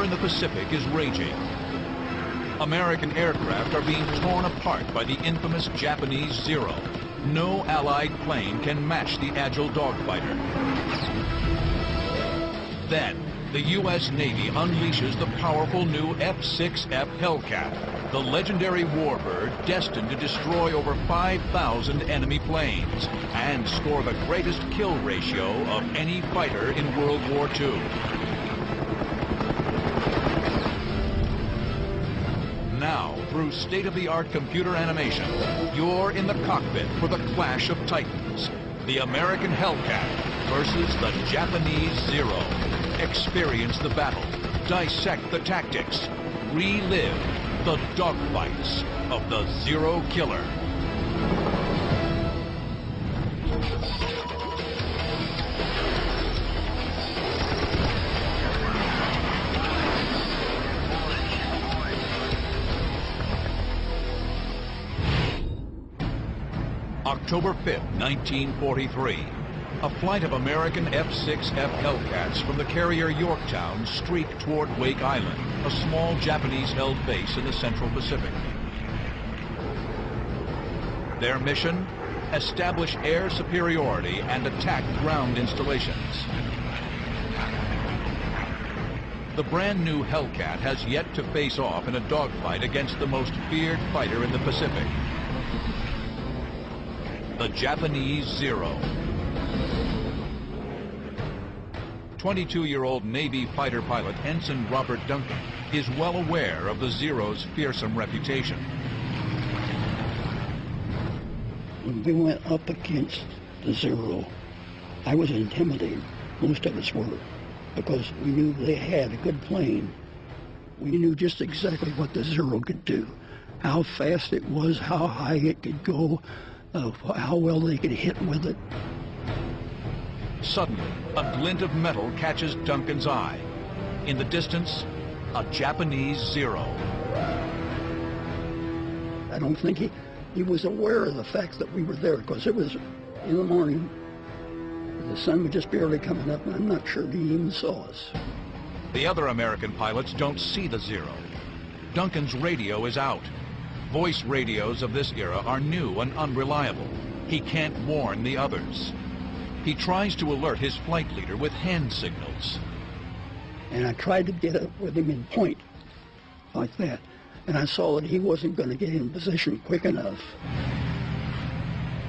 war in the Pacific is raging. American aircraft are being torn apart by the infamous Japanese Zero. No Allied plane can match the agile dogfighter. Then, the U.S. Navy unleashes the powerful new F6F Hellcat, the legendary warbird destined to destroy over 5,000 enemy planes and score the greatest kill ratio of any fighter in World War II. Now, through state-of-the-art computer animation, you're in the cockpit for the clash of titans. The American Hellcat versus the Japanese Zero. Experience the battle, dissect the tactics, relive the dogfights of the Zero Killer. October 5th, 1943. A flight of American F6F Hellcats from the carrier Yorktown streak toward Wake Island, a small Japanese-held base in the Central Pacific. Their mission? Establish air superiority and attack ground installations. The brand new Hellcat has yet to face off in a dogfight against the most feared fighter in the Pacific, the Japanese Zero. 22-year-old Navy fighter pilot Ensign Robert Duncan is well aware of the Zero's fearsome reputation. When we went up against the Zero, I was intimidated. Most of us were, because we knew they had a good plane. We knew just exactly what the Zero could do, how fast it was, how high it could go, how well they could hit with it. Suddenly, a glint of metal catches Duncan's eye. In the distance, a Japanese Zero. I don't think he was aware of the fact that we were there, because it was in the morning. The sun was just barely coming up, and I'm not sure he even saw us. The other American pilots don't see the Zero. Duncan's radio is out. Voice radios of this era are new and unreliable. He can't warn the others. He tries to alert his flight leader with hand signals. And I tried to get up with him in point, like that. And I saw that he wasn't going to get in position quick enough.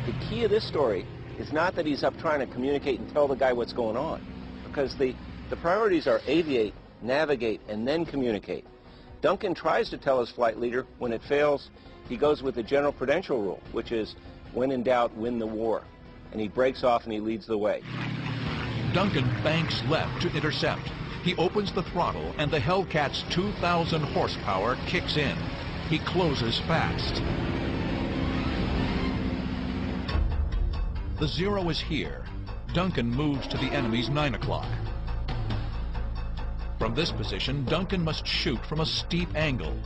The key of this story is not that he's up trying to communicate and tell the guy what's going on, because the priorities are aviate, navigate, and then communicate. Duncan tries to tell his flight leader. When it fails, he goes with the general prudential rule, which is, when in doubt, win the war. And he breaks off and he leads the way. Duncan banks left to intercept. He opens the throttle and the Hellcat's 2,000 horsepower kicks in. He closes fast. The Zero is here. Duncan moves to the enemy's 9 o'clock. From this position, Duncan must shoot from a steep angle.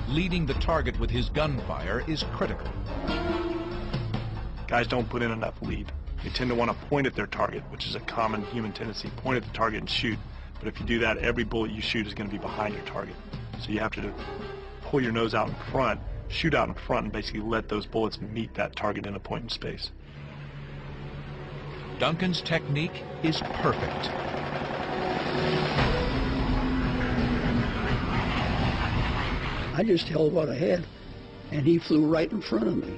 Leading the target with his gunfire is critical. Guys don't put in enough lead. They tend to want to point at their target, which is a common human tendency. Point at the target and shoot. But if you do that, every bullet you shoot is going to be behind your target. So you have to pull your nose out in front, shoot out in front, and basically let those bullets meet that target in a point in space. Duncan's technique is perfect. I just held what I had, and he flew right in front of me.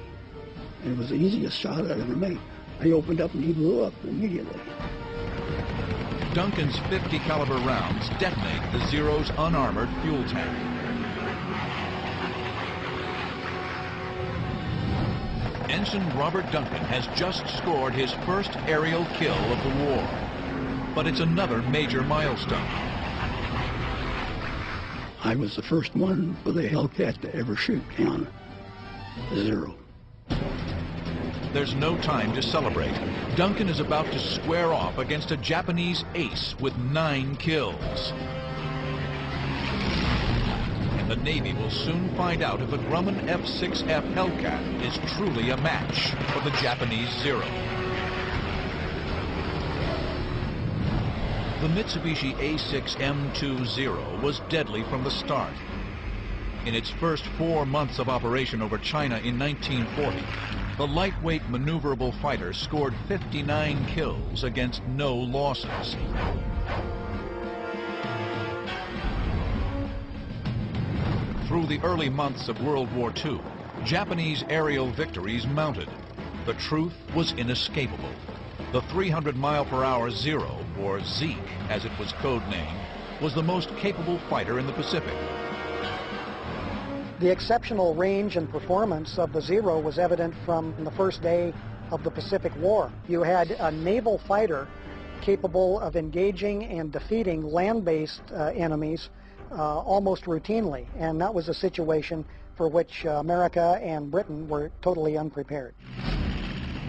And it was the easiest shot I'd ever made. I opened up and he blew up immediately. Duncan's 50 caliber rounds detonate the Zero's unarmored fuel tank. Ensign Robert Duncan has just scored his first aerial kill of the war. But it's another major milestone. I was the first one for the Hellcat to ever shoot down the Zero. There's no time to celebrate. Duncan is about to square off against a Japanese ace with 9 kills. And the Navy will soon find out if the Grumman F6F Hellcat is truly a match for the Japanese Zero. The The Mitsubishi A6M Zero was deadly from the start. In its first 4 months of operation over China in 1940, the lightweight maneuverable fighter scored 59 kills against no losses. Through the early months of World War II, Japanese aerial victories mounted. The truth was inescapable. The 300-mile-per-hour Zero, or Zeke as it was codenamed, was the most capable fighter in the Pacific. The exceptional range and performance of the Zero was evident from the first day of the Pacific War. You had a naval fighter capable of engaging and defeating land-based enemies almost routinely, and that was a situation for which America and Britain were totally unprepared.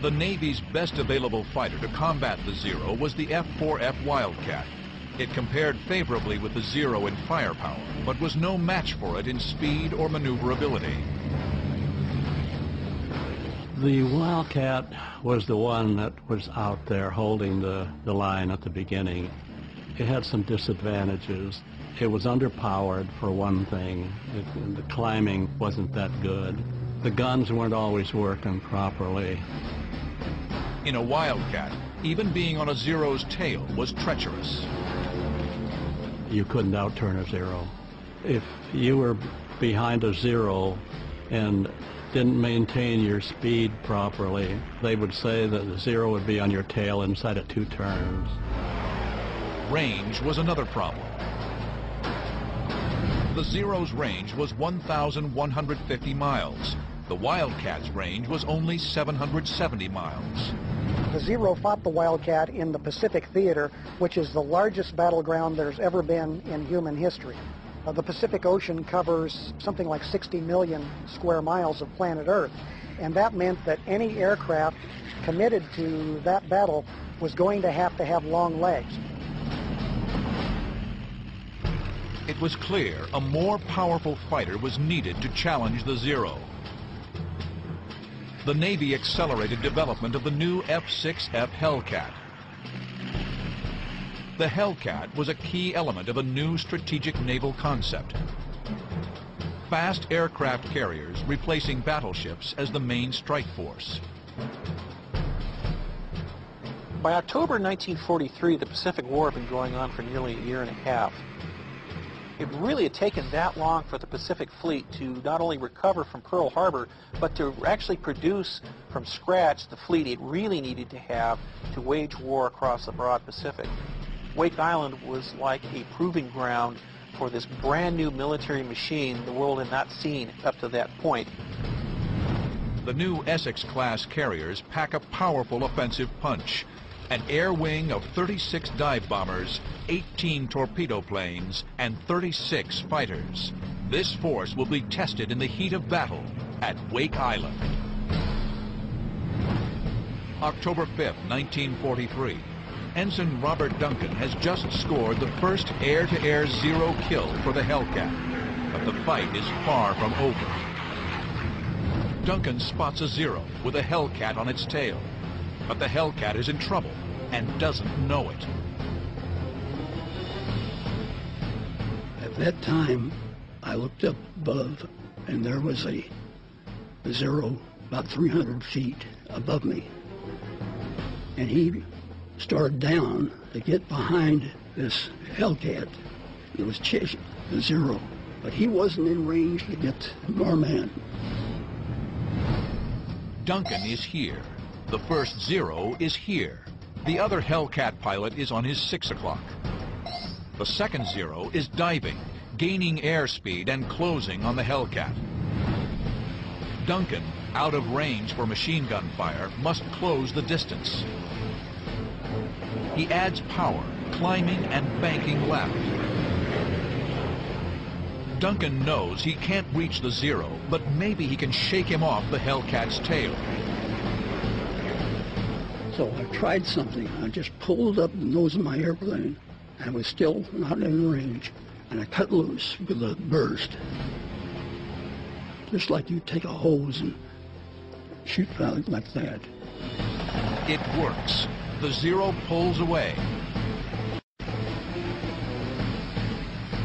The Navy's best available fighter to combat the Zero was the F4F Wildcat. It compared favorably with the Zero in firepower, but was no match for it in speed or maneuverability. The Wildcat was the one that was out there holding the line at the beginning. It had some disadvantages. It was underpowered, for one thing. The climbing wasn't that good. The guns weren't always working properly. In a Wildcat, even being on a Zero's tail was treacherous. You couldn't outturn a Zero. If you were behind a Zero and didn't maintain your speed properly, they would say that the Zero would be on your tail inside of 2 turns. Range was another problem. The Zero's range was 1,150 miles. The Wildcat's range was only 770 miles. The Zero fought the Wildcat in the Pacific Theater, which is the largest battleground there's ever been in human history. The Pacific Ocean covers something like 60 million square miles of planet Earth, and that meant that any aircraft committed to that battle was going to have long legs. It was clear a more powerful fighter was needed to challenge the Zero. The Navy accelerated development of the new F6F Hellcat. The Hellcat was a key element of a new strategic naval concept. Fast aircraft carriers replacing battleships as the main strike force. By October 1943, the Pacific War had been going on for nearly a year and a half. It really had taken that long for the Pacific Fleet to not only recover from Pearl Harbor, but to actually produce from scratch the fleet it really needed to have to wage war across the broad Pacific. Wake Island was like a proving ground for this brand new military machine the world had not seen up to that point. The new Essex-class carriers pack a powerful offensive punch. An air wing of 36 dive bombers, 18 torpedo planes, and 36 fighters. This force will be tested in the heat of battle at Wake Island. October 5, 1943. Ensign Robert Duncan has just scored the first air-to-air Zero kill for the Hellcat, but the fight is far from over. Duncan spots a Zero with a Hellcat on its tail. But the Hellcat is in trouble and doesn't know it. At that time, I looked up above, and there was a Zero about 300 feet above me. And he started down to get behind this Hellcat. It was chasing the Zero, but he wasn't in range to get our man. Duncan is here. The first Zero is here. The other Hellcat pilot is on his 6 o'clock. The second Zero is diving, gaining airspeed and closing on the Hellcat. Duncan, out of range for machine gun fire, must close the distance. He adds power, climbing and banking left. Duncan knows he can't reach the Zero, but maybe he can shake him off the Hellcat's tail. So I tried something. I just pulled up the nose of my airplane. I was still not in range, and I cut loose with a burst. Just like you take a hose and shoot out like that. It works. The Zero pulls away.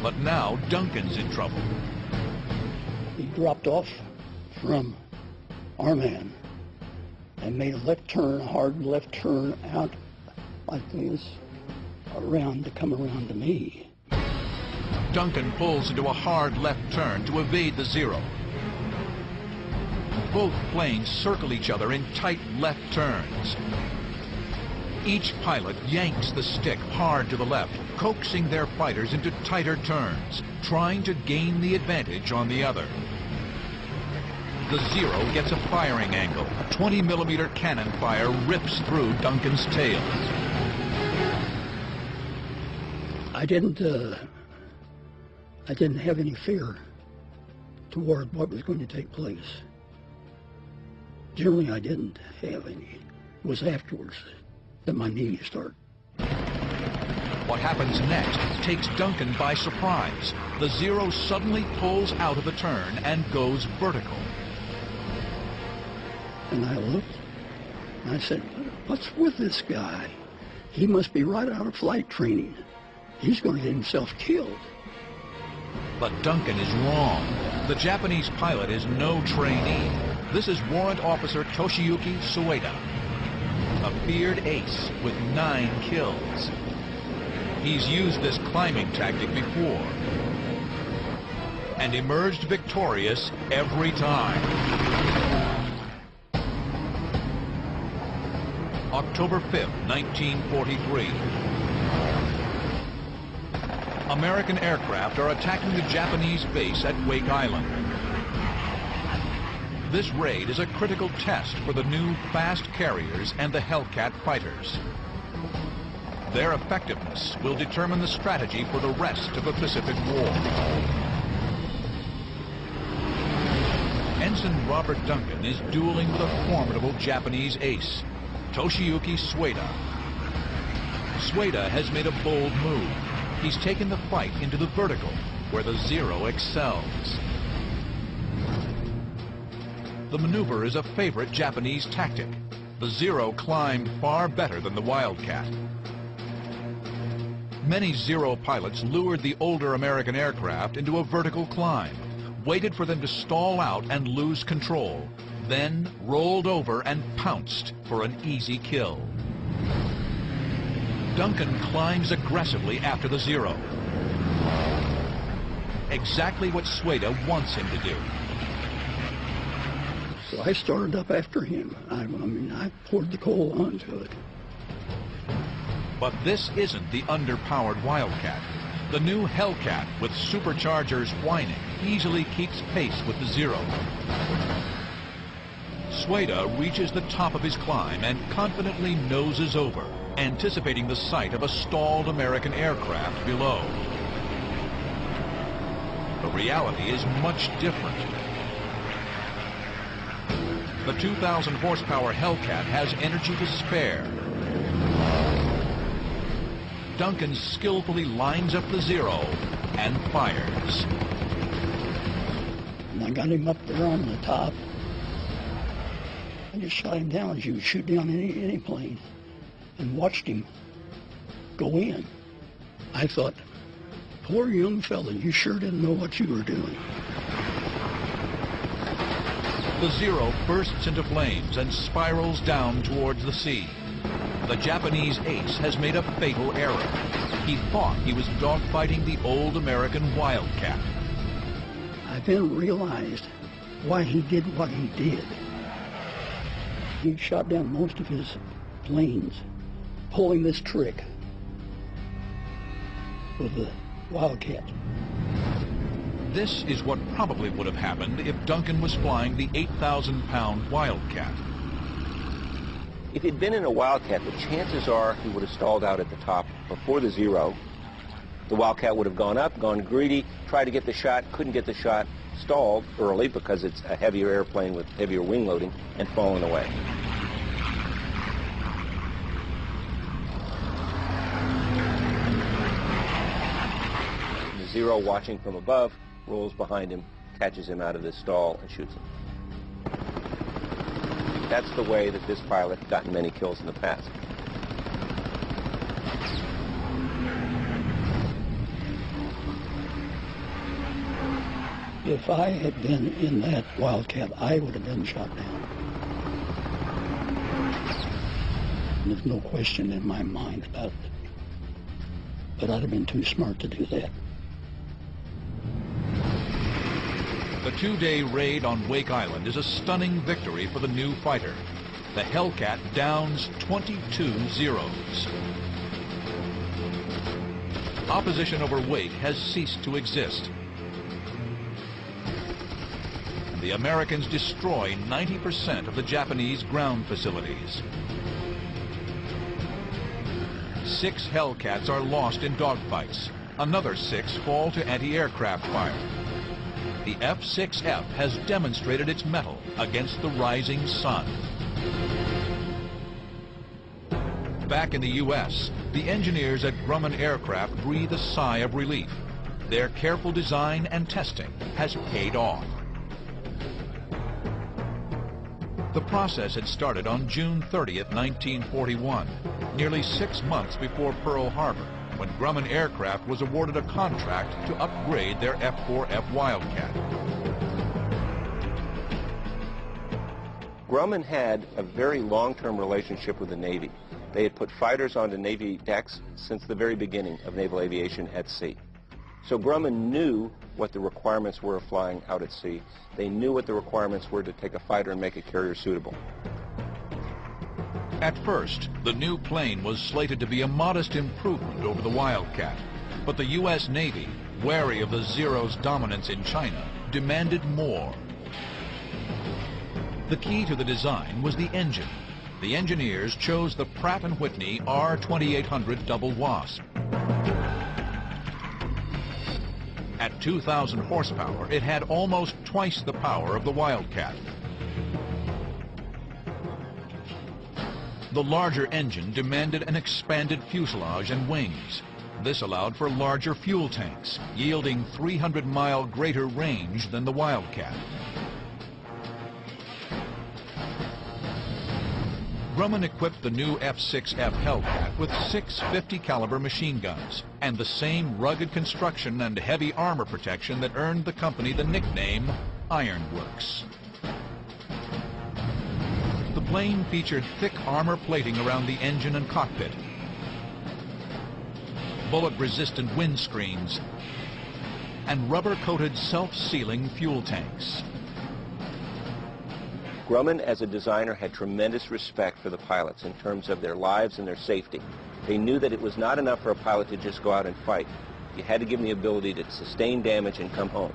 But now Duncan's in trouble. He dropped off from our man and made a left turn, a hard left turn out like this, around to come around to me. Duncan pulls into a hard left turn to evade the Zero. Both planes circle each other in tight left turns. Each pilot yanks the stick hard to the left, coaxing their fighters into tighter turns, trying to gain the advantage on the other. The Zero gets a firing angle. 20-millimeter cannon fire rips through Duncan's tail. I didn't have any fear toward what was going to take place. Generally, I didn't have any. It was afterwards that my knees started. What happens next takes Duncan by surprise. The Zero suddenly pulls out of the turn and goes vertical. And I looked, and I said, what's with this guy? He must be right out of flight training. He's going to get himself killed. But Duncan is wrong. The Japanese pilot is no trainee. This is Warrant Officer Toshiyuki Sueda, a feared ace with 9 kills. He's used this climbing tactic before and emerged victorious every time. October 5th, 1943. American aircraft are attacking the Japanese base at Wake Island. This raid is a critical test for the new fast carriers and the Hellcat fighters. Their effectiveness will determine the strategy for the rest of the Pacific War. Ensign Robert Duncan is dueling with a formidable Japanese ace, Toshiyuki Sueda. Sueda has made a bold move. He's taken the fight into the vertical, where the Zero excels. The maneuver is a favorite Japanese tactic. The Zero climbed far better than the Wildcat. Many Zero pilots lured the older American aircraft into a vertical climb, waited for them to stall out and lose control, then rolled over and pounced for an easy kill. Duncan climbs aggressively after the Zero. Exactly what Sueda wants him to do. So I started up after him. I poured the coal onto it. But this isn't the underpowered Wildcat. The new Hellcat, with superchargers whining, easily keeps pace with the Zero. Sueda reaches the top of his climb and confidently noses over, anticipating the sight of a stalled American aircraft below. The reality is much different. The 2,000 horsepower Hellcat has energy to spare. Duncan skillfully lines up the Zero and fires. And I got him up there on the top. I just shot him down as you would shoot down any plane, and watched him go in. I thought, poor young fella, you sure didn't know what you were doing. The Zero bursts into flames and spirals down towards the sea. The Japanese ace has made a fatal error. He thought he was dogfighting the old American Wildcat. I then realized why he did what he did. He shot down most of his planes, pulling this trick with the Wildcat. This is what probably would have happened if Duncan was flying the 8,000-pound Wildcat. If he'd been in a Wildcat, the chances are he would have stalled out at the top before the Zero. The Wildcat would have gone up, gone greedy, tried to get the shot, couldn't get the shot, stalled early because it's a heavier airplane with heavier wing loading, and fallen away. The Zero, watching from above, rolls behind him, catches him out of this stall, and shoots him. That's the way that this pilot had gotten many kills in the past. If I had been in that Wildcat, I would have been shot down. There's no question in my mind about it. But I'd have been too smart to do that. The two-day raid on Wake Island is a stunning victory for the new fighter. The Hellcat downs 22 Zeros. Opposition over Wake has ceased to exist. And the Americans destroy 90% of the Japanese ground facilities. 6 Hellcats are lost in dogfights. Another 6 fall to anti-aircraft fire. The F6F has demonstrated its mettle against the rising sun. Back in the U.S., the engineers at Grumman Aircraft breathe a sigh of relief. Their careful design and testing has paid off. The process had started on June 30th, 1941, nearly 6 months before Pearl Harbor, when Grumman Aircraft was awarded a contract to upgrade their F4F Wildcat. Grumman had a very long-term relationship with the Navy. They had put fighters onto Navy decks since the very beginning of naval aviation at sea. So Grumman knew what the requirements were of flying out at sea. They knew what the requirements were to take a fighter and make a carrier suitable. At first, the new plane was slated to be a modest improvement over the Wildcat, but the U.S. Navy, wary of the Zero's dominance in China, demanded more. The key to the design was the engine. The engineers chose the Pratt & Whitney R2800 Double Wasp. At 2,000 horsepower, it had almost twice the power of the Wildcat. The larger engine demanded an expanded fuselage and wings. This allowed for larger fuel tanks, yielding 300-mile greater range than the Wildcat. Grumman equipped the new F6F Hellcat with 6 50-caliber machine guns and the same rugged construction and heavy armor protection that earned the company the nickname Ironworks. The plane featured thick armor plating around the engine and cockpit, bullet-resistant windscreens, and rubber-coated self-sealing fuel tanks. Grumman, as a designer, had tremendous respect for the pilots in terms of their lives and their safety. They knew that it was not enough for a pilot to just go out and fight. You had to give them the ability to sustain damage and come home.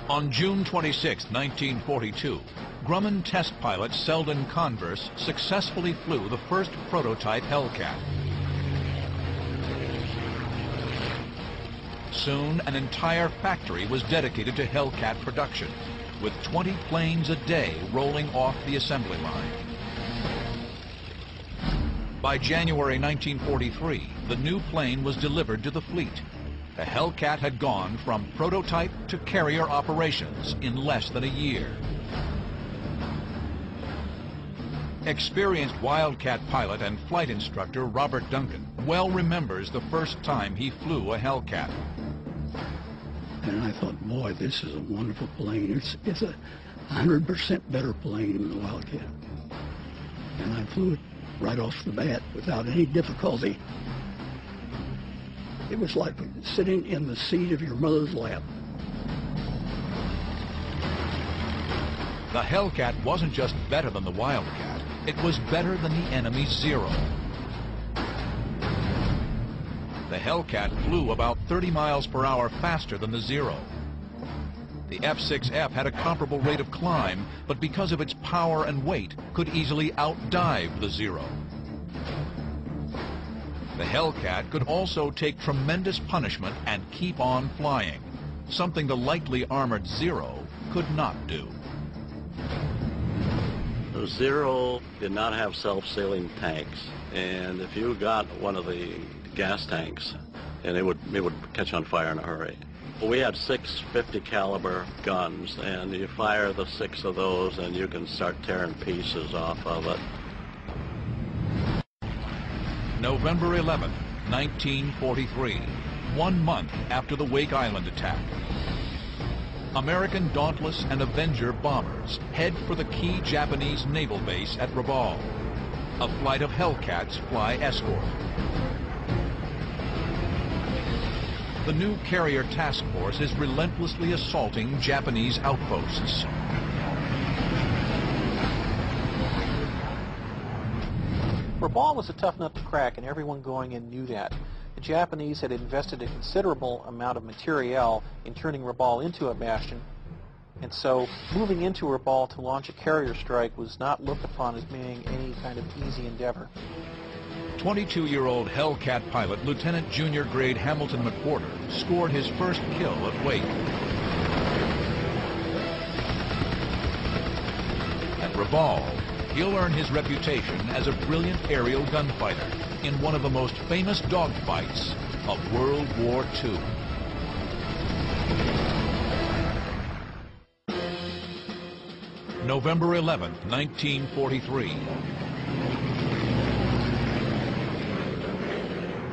On June 26, 1942, Grumman test pilot Selden Converse successfully flew the first prototype Hellcat. Soon, an entire factory was dedicated to Hellcat production, with 20 planes a day rolling off the assembly line. By January 1943, the new plane was delivered to the fleet. The Hellcat had gone from prototype to carrier operations in less than a year. Experienced Wildcat pilot and flight instructor Robert Duncan well remembers the first time he flew a Hellcat. And I thought, boy, this is a wonderful plane. It's a 100% better plane than the Wildcat. And I flew it right off the bat without any difficulty. It was like sitting in the seat of your mother's lap. The Hellcat wasn't just better than the Wildcat, it was better than the enemy's Zero. The Hellcat flew about 30 miles per hour faster than the Zero. The F6F had a comparable rate of climb, but because of its power and weight, could easily outdive the Zero. The Hellcat could also take tremendous punishment and keep on flying, something the lightly armored Zero could not do. The Zero did not have self-sealing tanks, and if you got one of the gas tanks, and it would catch on fire in a hurry. We had 6 50-caliber guns, and you fire the 6 of those, and you can start tearing pieces off of it. November 11, 1943. 1 month after the Wake Island attack. American Dauntless and Avenger bombers head for the key Japanese naval base at Rabaul. A flight of Hellcats fly escort. The new carrier task force is relentlessly assaulting Japanese outposts. Rabaul was a tough nut to crack, and everyone going in knew that. The Japanese had invested a considerable amount of materiel in turning Rabaul into a bastion, and so moving into Rabaul to launch a carrier strike was not looked upon as being any kind of easy endeavor. 22-year-old Hellcat pilot Lieutenant Junior Grade Hamilton McWhorter scored his first kill at Wake. At Rabaul, he'll earn his reputation as a brilliant aerial gunfighter in one of the most famous dogfights of World War II. November 11, 1943.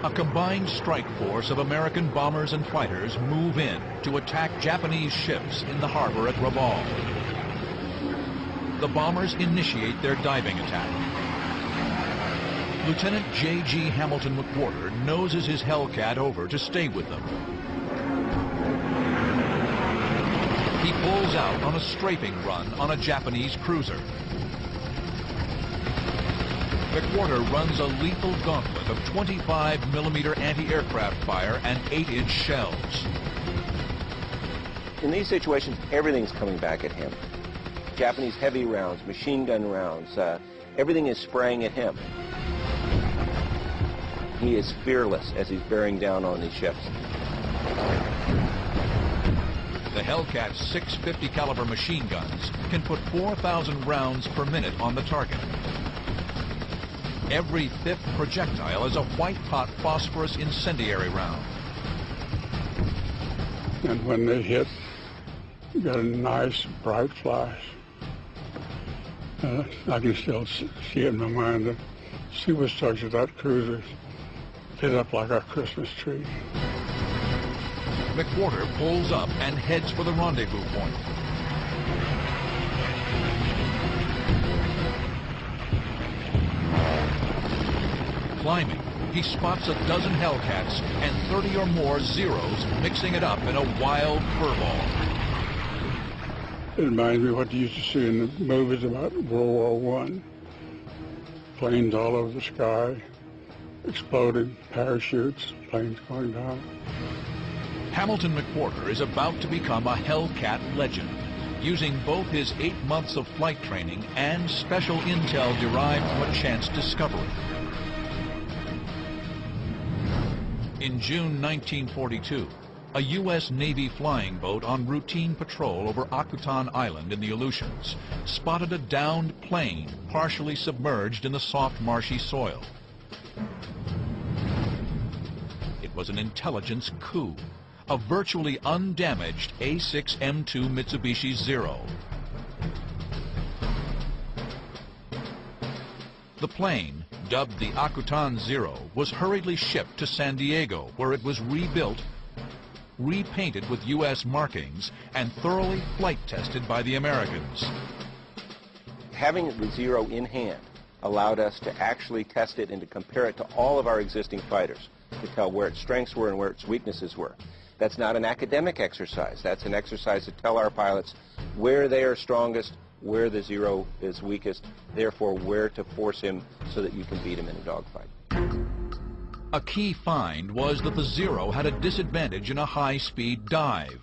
A combined strike force of American bombers and fighters move in to attack Japanese ships in the harbor at Rabaul. The bombers initiate their diving attack. Lieutenant J.G. Hamilton McWhorter noses his Hellcat over to stay with them. He pulls out on a strafing run on a Japanese cruiser. McWhorter runs a lethal gauntlet of 25mm anti-aircraft fire and 8-inch shells. In these situations, everything's coming back at him. Japanese heavy rounds, machine gun rounds, everything is spraying at him. He is fearless as he's bearing down on these ships. The Hellcat's 650 caliber machine guns can put 4,000 rounds per minute on the target. Every fifth projectile is a white-hot phosphorus incendiary round. And when they hit, you got a nice bright flash. I can still see it in my mind. The superstructure of that cruiser lit up like a Christmas tree. McWhorter pulls up and heads for the rendezvous point. Climbing, he spots a dozen Hellcats and 30 or more Zeros mixing it up in a wild furball. It reminds me of what you used to see in the movies about World War I. Planes all over the sky, exploding, parachutes, planes going down. Hamilton McWhorter is about to become a Hellcat legend, using both his 8 months of flight training and special intel derived from a chance discovery. In June 1942, a U.S. Navy flying boat on routine patrol over Akutan Island in the Aleutians spotted a downed plane partially submerged in the soft marshy soil. It was an intelligence coup, a virtually undamaged A6M2 Mitsubishi Zero. The plane, dubbed the Akutan Zero, was hurriedly shipped to San Diego, where it was rebuilt, repainted with U.S. markings, and thoroughly flight tested by the Americans. Having the Zero in hand allowed us to actually test it and to compare it to all of our existing fighters, to tell where its strengths were and where its weaknesses were. That's not an academic exercise. That's an exercise to tell our pilots where they are strongest, where the Zero is weakest, therefore where to force him so that you can beat him in a dogfight. A key find was that the Zero had a disadvantage in a high-speed dive.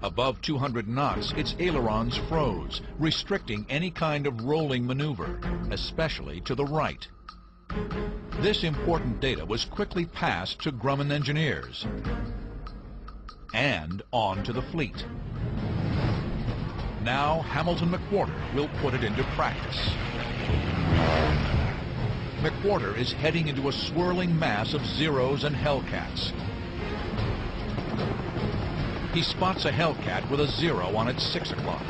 Above 200 knots, its ailerons froze, restricting any kind of rolling maneuver, especially to the right. This important data was quickly passed to Grumman engineers and on to the fleet. Now Hamilton McWhorter will put it into practice. McWhorter is heading into a swirling mass of Zeros and Hellcats. He spots a Hellcat with a Zero on its 6 o'clock.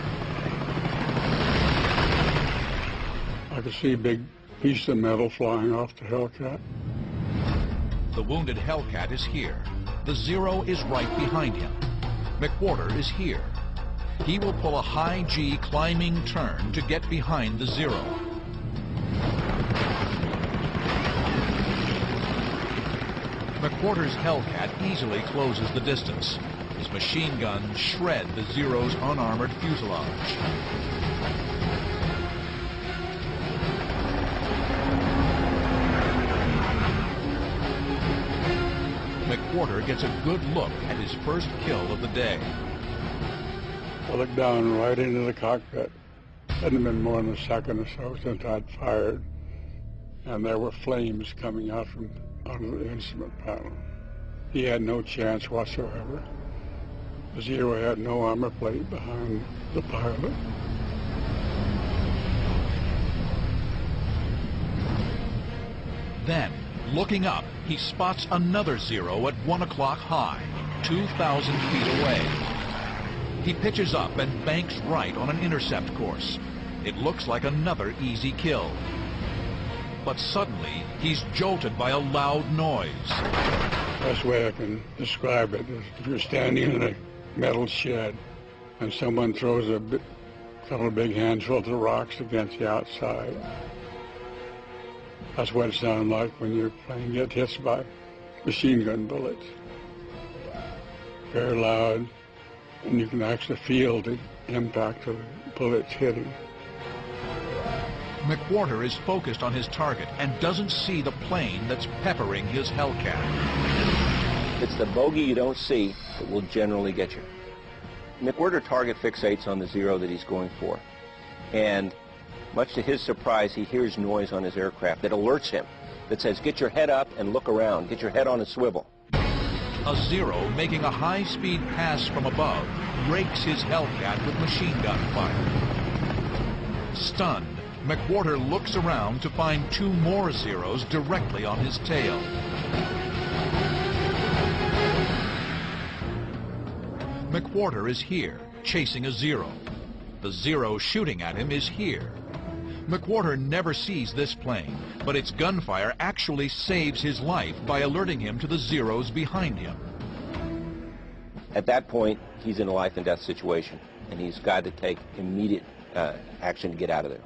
I could see a big piece of metal flying off the Hellcat. The wounded Hellcat is here. The Zero is right behind him. McWhorter is here. He will pull a high G climbing turn to get behind the Zero. McWhorter's Hellcat easily closes the distance. His machine guns shred the Zero's unarmored fuselage. McWhorter gets a good look at his first kill of the day. I looked down right into the cockpit. Hadn't been more than a second or so since I'd fired, and there were flames coming out of the instrument panel. He had no chance whatsoever. The Zero had no armor plate behind the pilot. Then, looking up, he spots another Zero at 1 o'clock high, 2,000 feet away. He pitches up and banks right on an intercept course. It looks like another easy kill. But suddenly, he's jolted by a loud noise. Best way I can describe it is if you're standing in a metal shed and someone throws a couple of big handfuls of rocks against the outside. That's what it sounds like when your plane gets hit by machine gun bullets. Very loud, and you can actually feel the impact of the bullets hitting. McWhorter is focused on his target and doesn't see the plane that's peppering his Hellcat. It's the bogey you don't see that will generally get you. McWhorter target fixates on the Zero that he's going for. And much to his surprise, he hears noise on his aircraft that alerts him, that says, get your head up and look around, get your head on a swivel. A Zero, making a high-speed pass from above, rakes his Hellcat with machine gun fire. Stunned, McWhorter looks around to find 2 more Zeros directly on his tail. McWhorter is here, chasing a Zero. The Zero shooting at him is here. McWhorter never sees this plane, but its gunfire actually saves his life by alerting him to the Zeros behind him. At that point, he's in a life-and-death situation, and he's got to take immediate action to get out of there.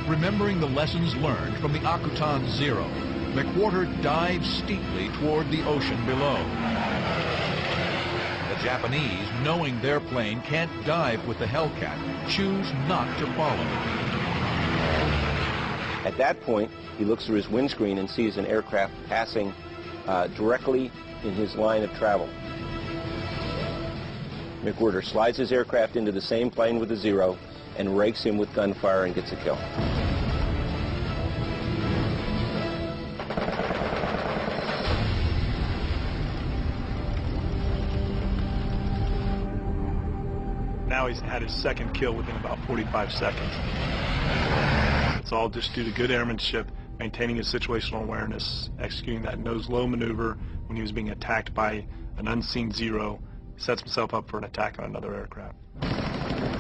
Remembering the lessons learned from the Akutan Zero, McWhorter dives steeply toward the ocean below. The Japanese, knowing their plane can't dive with the Hellcat, choose not to follow. At that point, he looks through his windscreen and sees an aircraft passing directly in his line of travel. McWhorter slides his aircraft into the same plane with the Zero and rakes him with gunfire and gets a kill. Now he's had his second kill within about 45 seconds. It's all just due to good airmanship, maintaining his situational awareness, executing that nose-low maneuver when he was being attacked by an unseen Zero, sets himself up for an attack on another aircraft.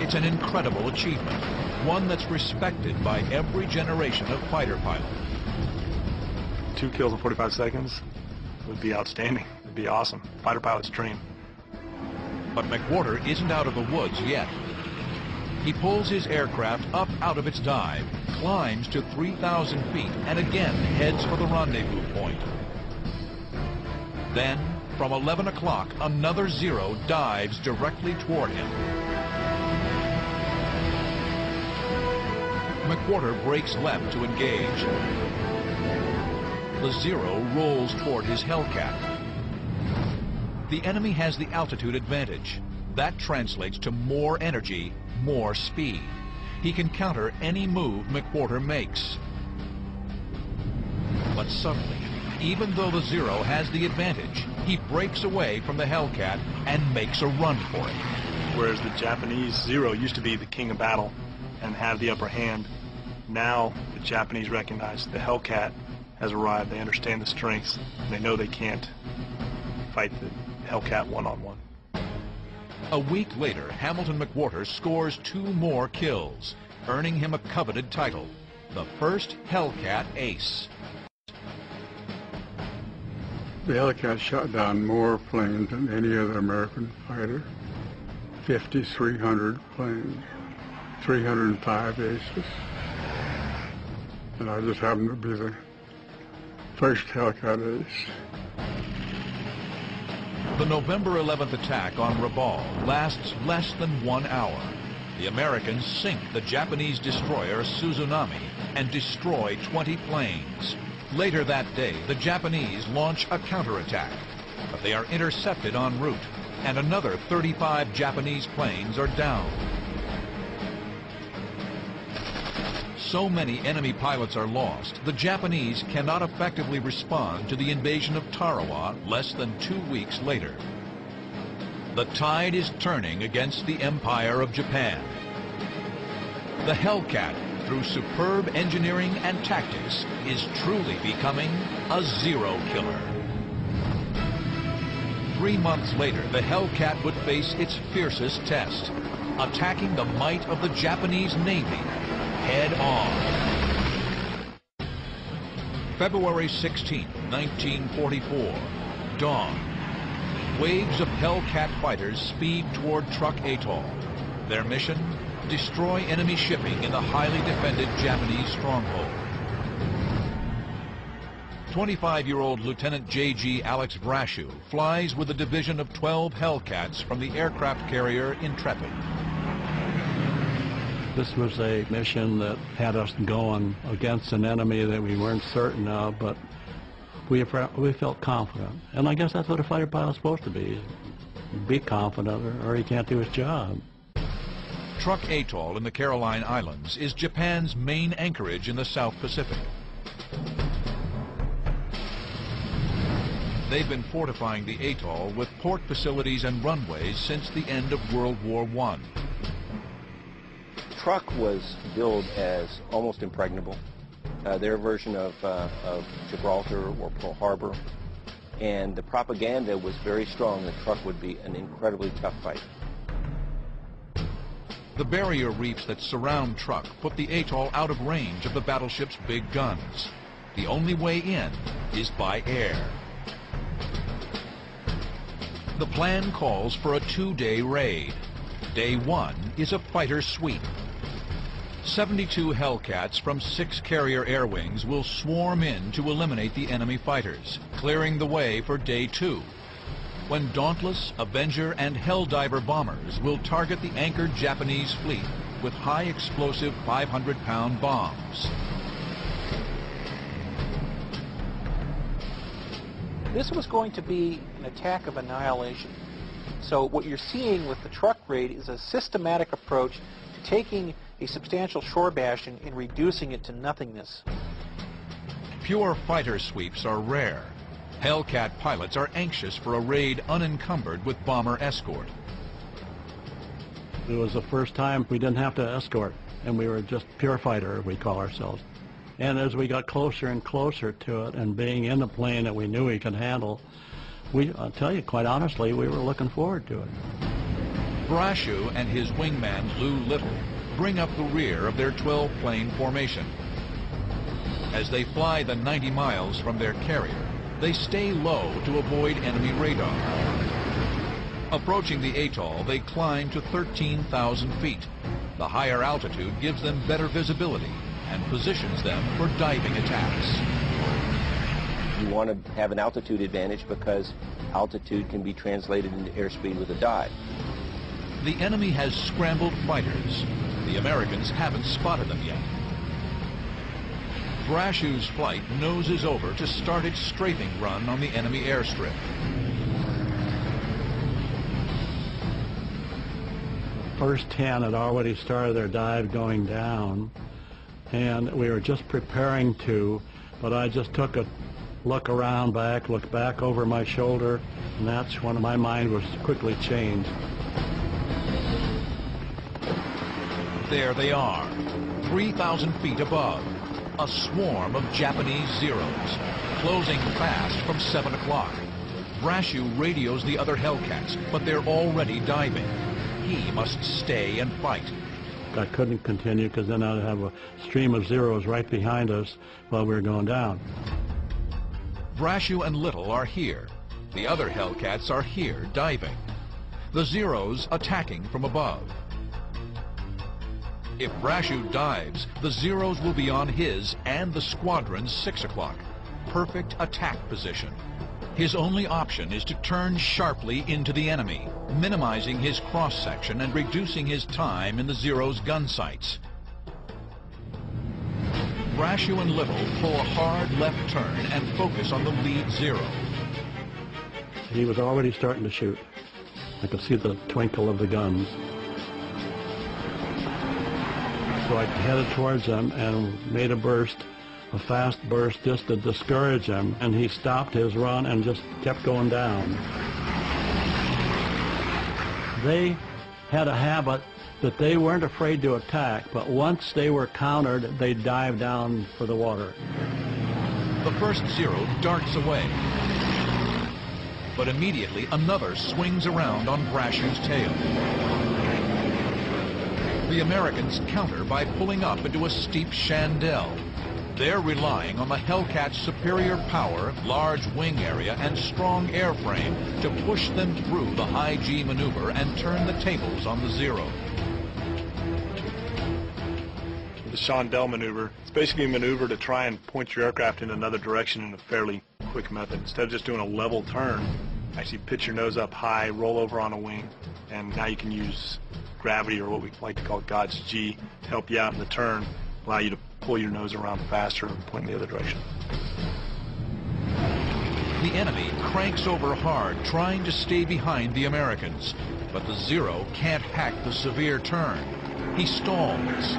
It's an incredible achievement, one that's respected by every generation of fighter pilot. 2 kills in 45 seconds would be outstanding. It would be awesome. Fighter pilot's dream. But McWhorter isn't out of the woods yet. He pulls his aircraft up out of its dive, climbs to 3,000 feet, and again heads for the rendezvous point. Then, from 11 o'clock, another Zero dives directly toward him. McWhorter brakes left to engage. The Zero rolls toward his Hellcat. The enemy has the altitude advantage. That translates to more energy, more speed. He can counter any move McWhorter makes. But suddenly, even though the Zero has the advantage, he breaks away from the Hellcat and makes a run for it. Whereas the Japanese Zero used to be the king of battle and have the upper hand, now the Japanese recognize the Hellcat has arrived. They understand the strengths, and they know they can't fight the Hellcat one-on-one. A week later, Hamilton McWhorter scores 2 more kills, earning him a coveted title, the first Hellcat Ace. The Hellcat shot down more planes than any other American fighter. 5,300 planes, 305 aces. And I just happened to be the first Hellcat ace. The November 11th attack on Rabaul lasts less than 1 hour. The Americans sink the Japanese destroyer Suzunami and destroy 20 planes. Later that day, the Japanese launch a counterattack, but they are intercepted en route, and another 35 Japanese planes are down. So many enemy pilots are lost, the Japanese cannot effectively respond to the invasion of Tarawa less than 2 weeks later. The tide is turning against the Empire of Japan. The Hellcat, through superb engineering and tactics, is truly becoming a Zero killer. 3 months later, the Hellcat would face its fiercest test, attacking the might of the Japanese Navy head on. February 16, 1944, dawn. Waves of Hellcat fighters speed toward Truk Atoll. Their mission? Destroy enemy shipping in the highly defended Japanese stronghold. 25-year-old Lieutenant J.G. Alex Brashew flies with a division of 12 Hellcats from the aircraft carrier Intrepid. This was a mission that had us going against an enemy that we weren't certain of, but we felt confident. And I guess that's what a fighter pilot's supposed to be. Be confident or he can't do his job. Truk Atoll in the Caroline Islands is Japan's main anchorage in the South Pacific. They've been fortifying the atoll with port facilities and runways since the end of World War I. Truk was billed as almost impregnable, their version of Gibraltar or Pearl Harbor, and the propaganda was very strong that Truk would be an incredibly tough fight. The barrier reefs that surround Truk put the atoll out of range of the battleship's big guns. The only way in is by air. The plan calls for a 2-day raid. Day 1 is a fighter sweep. 72 Hellcats from 6 carrier air wings will swarm in to eliminate the enemy fighters, clearing the way for Day 2, when Dauntless, Avenger, and Helldiver bombers will target the anchored Japanese fleet with high-explosive 500-pound bombs. This was going to be an attack of annihilation. So what you're seeing with the Truk raid is a systematic approach to taking a substantial shore bastion and reducing it to nothingness. Pure fighter sweeps are rare. Hellcat pilots are anxious for a raid unencumbered with bomber escort. It was the first time we didn't have to escort, and we were just pure fighter, we call ourselves. And as we got closer and closer to it, and being in a plane that we knew we could handle, I'll tell you, quite honestly, we were looking forward to it. Brashew and his wingman Lou Little bring up the rear of their 12-plane formation. As they fly the 90 miles from their carrier, they stay low to avoid enemy radar. Approaching the atoll, they climb to 13,000 feet. The higher altitude gives them better visibility and positions them for diving attacks. You want to have an altitude advantage because altitude can be translated into airspeed with a dive. The enemy has scrambled fighters. The Americans haven't spotted them yet. Brashew's flight noses over to start its strafing run on the enemy airstrip. First 10 had already started their dive going down, and we were just preparing to, but I just took a looked back over my shoulder, and that's when my mind was quickly changed. There they are, 3,000 feet above, a swarm of Japanese Zeros, closing fast from 7 o'clock. Brashew radios the other Hellcats, but they're already diving. He must stay and fight. I couldn't continue because then I'd have a stream of Zeros right behind us while we were going down. Brashew and Little are here. The other Hellcats are here diving. The Zeros attacking from above. If Brashew dives, the Zeros will be on his and the squadron's 6 o'clock. Perfect attack position. His only option is to turn sharply into the enemy, minimizing his cross-section and reducing his time in the Zero's gun sights. Brashew and Little pull a hard left turn and focus on the lead Zero. He was already starting to shoot. I could see the twinkle of the guns. So I headed towards him and made a burst, a fast burst, just to discourage him, and he stopped his run and just kept going down. They had a habit that they weren't afraid to attack, but once they were countered, they'd dive down for the water. The first Zero darts away, but immediately another swings around on Brashew's tail. The Americans counter by pulling up into a steep chandelle. They're relying on the Hellcat's superior power, large wing area, and strong airframe to push them through the high G maneuver and turn the tables on the Zero. The chandelle maneuver, it's basically a maneuver to try and point your aircraft in another direction in a fairly quick method. Instead of just doing a level turn, actually pitch your nose up high, roll over on a wing, and now you can use gravity, or what we like to call God's G, to help you out in the turn, allow you to pull your nose around faster and point in the other direction. The enemy cranks over hard, trying to stay behind the Americans, but the Zero can't hack the severe turn. He stalls.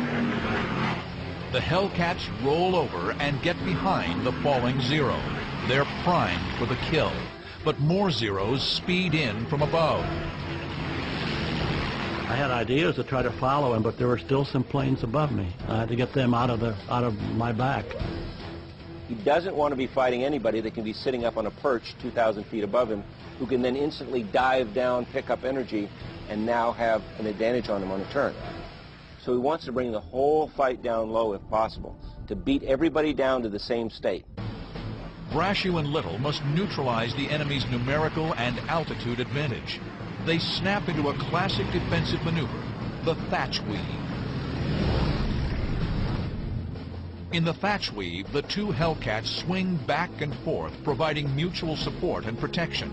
The Hellcats roll over and get behind the falling Zero. They're primed for the kill, but more Zeros speed in from above. I had ideas to try to follow him, but there were still some planes above me. I had to get them out of my back. He doesn't want to be fighting anybody that can be sitting up on a perch 2,000 feet above him, who can then instantly dive down, pick up energy, and now have an advantage on him on a turn. So he wants to bring the whole fight down low if possible, to beat everybody down to the same state. Brashew and Little must neutralize the enemy's numerical and altitude advantage. They snap into a classic defensive maneuver, the thatch weave. In the thatch weave, the two Hellcats swing back and forth, providing mutual support and protection.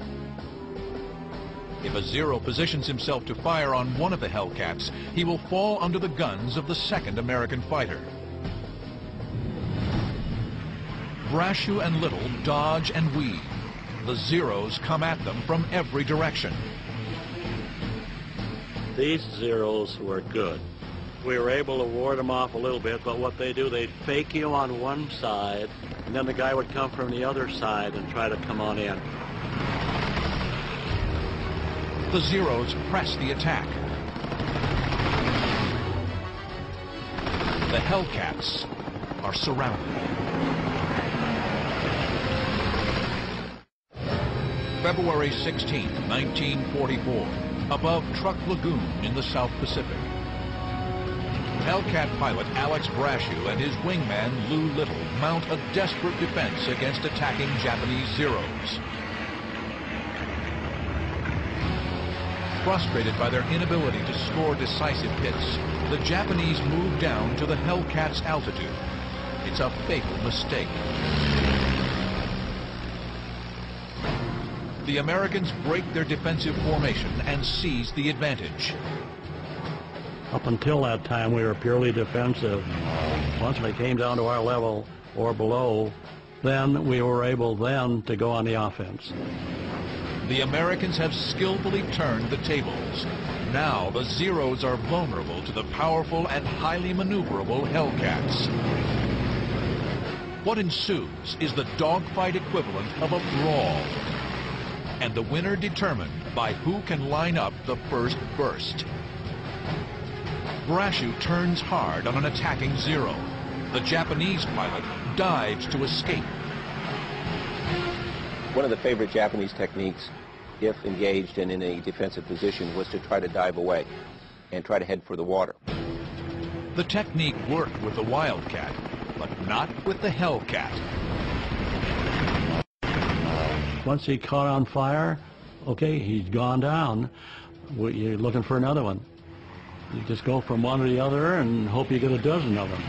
If a Zero positions himself to fire on one of the Hellcats, he will fall under the guns of the second American fighter. Brashew and Little dodge and weave. The Zeros come at them from every direction. These Zeros were good. We were able to ward them off a little bit, but what they do, they'd fake you on one side, and then the guy would come from the other side and try to come on in. The Zeros press the attack. The Hellcats are surrounded. February 16, 1944, above Truck Lagoon in the South Pacific. Hellcat pilot Alex Brashew and his wingman Lou Little mount a desperate defense against attacking Japanese Zeros. Frustrated by their inability to score decisive hits, the Japanese move down to the Hellcat's altitude. It's a fatal mistake. The Americans break their defensive formation and seize the advantage. Up until that time, we were purely defensive. Once they came down to our level or below, then we were able then to go on the offense. The Americans have skillfully turned the tables. Now the Zeros are vulnerable to the powerful and highly maneuverable Hellcats. What ensues is the dogfight equivalent of a brawl, and the winner determined by who can line up the first burst. Brashew turns hard on an attacking Zero. The Japanese pilot dives to escape. One of the favorite Japanese techniques, if engaged and in a defensive position, was to try to dive away and try to head for the water. The technique worked with the Wildcat, but not with the Hellcat. Once he caught on fire, okay, he's gone down. You're looking for another one. You just go from one to the other and hope you get a dozen of them.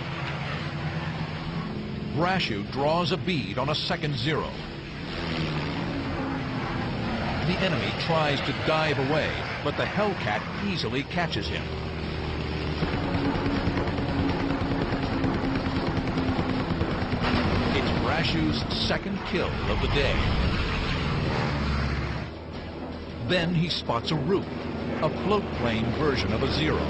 Brashew draws a bead on a second Zero. The enemy tries to dive away, but the Hellcat easily catches him. It's Brashew's second kill of the day. Then he spots a roof, a float plane version of a Zero.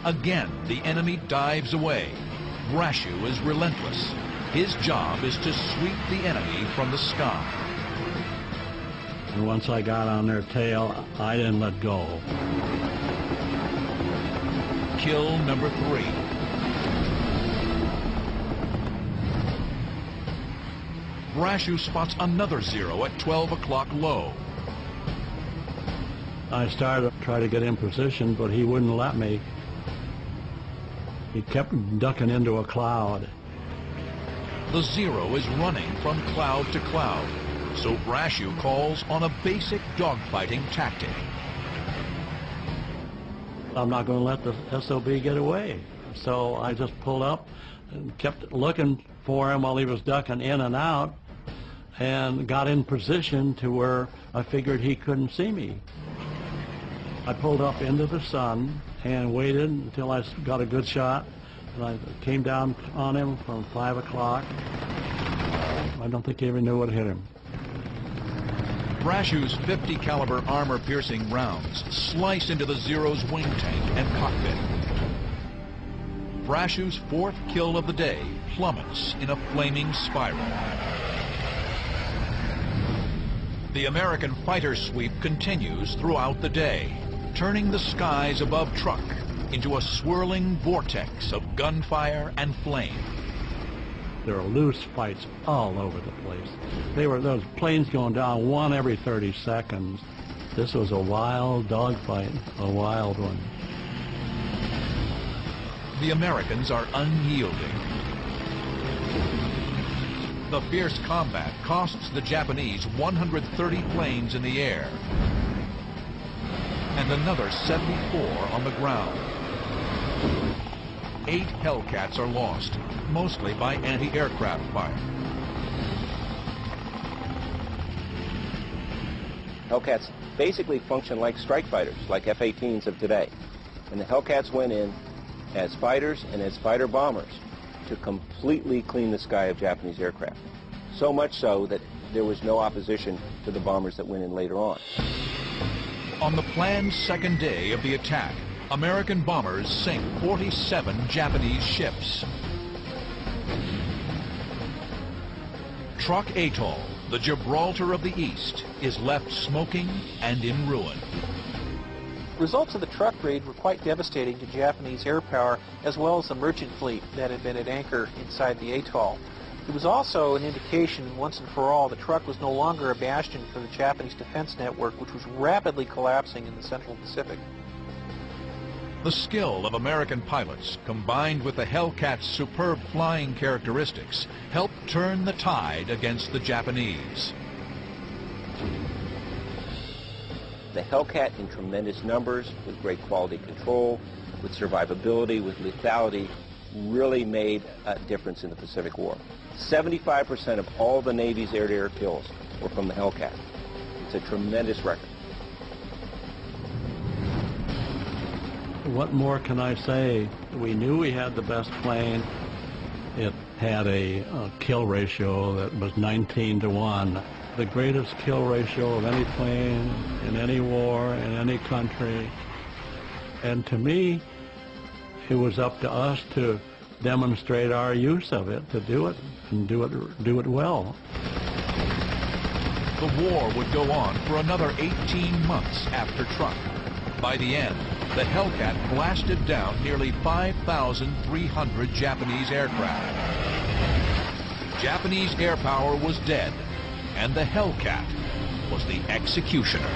Again, the enemy dives away. Brashew is relentless. His job is to sweep the enemy from the sky. And once I got on their tail, I didn't let go. Kill number 3. Brashew spots another Zero at 12 o'clock low. I started to try to get in position, but he wouldn't let me. He kept ducking into a cloud. The Zero is running from cloud to cloud, so Brashew calls on a basic dogfighting tactic. I'm not going to let the SOB get away. So I just pulled up and kept looking for him while he was ducking in and out, and got in position to where I figured he couldn't see me. I pulled up into the sun and waited until I got a good shot, and I came down on him from 5 o'clock. I don't think he even knew what hit him. Brashew's 50 caliber armor-piercing rounds slice into the Zero's wing tank and cockpit. Brashew's 4th kill of the day plummets in a flaming spiral. The American fighter sweep continues throughout the day, turning the skies above Truk into a swirling vortex of gunfire and flame. There were loose fights all over the place. Those planes going down one every 30 seconds. This was a wild dogfight, a wild one. The Americans are unyielding. The fierce combat costs the Japanese 130 planes in the air and another 74 on the ground. 8 Hellcats are lost, mostly by anti-aircraft fire. Hellcats basically function like strike fighters, like F-18s of today. And the Hellcats went in as fighters and as fighter bombers to completely clean the sky of Japanese aircraft. So much so that there was no opposition to the bombers that went in later on. On the planned second day of the attack, American bombers sink 47 Japanese ships. Truk Atoll, the Gibraltar of the East, is left smoking and in ruin. Results of the Truk raid were quite devastating to Japanese air power as well as the merchant fleet that had been at anchor inside the atoll. It was also an indication, once and for all, that Truk was no longer a bastion for the Japanese defense network, which was rapidly collapsing in the Central Pacific. The skill of American pilots, combined with the Hellcat's superb flying characteristics, helped turn the tide against the Japanese. The Hellcat, in tremendous numbers, with great quality control, with survivability, with lethality, really made a difference in the Pacific War. 75% of all the Navy's air-to-air kills were from the Hellcat. It's a tremendous record. What more can I say? We knew we had the best plane. It had a kill ratio that was 19-to-1. The greatest kill ratio of any plane in any war, in any country. And to me, it was up to us to demonstrate our use of it, to do it, and do it well. The war would go on for another 18 months after Truk. By the end, the Hellcat blasted down nearly 5,300 Japanese aircraft. Japanese air power was dead, and the Hellcat was the executioner.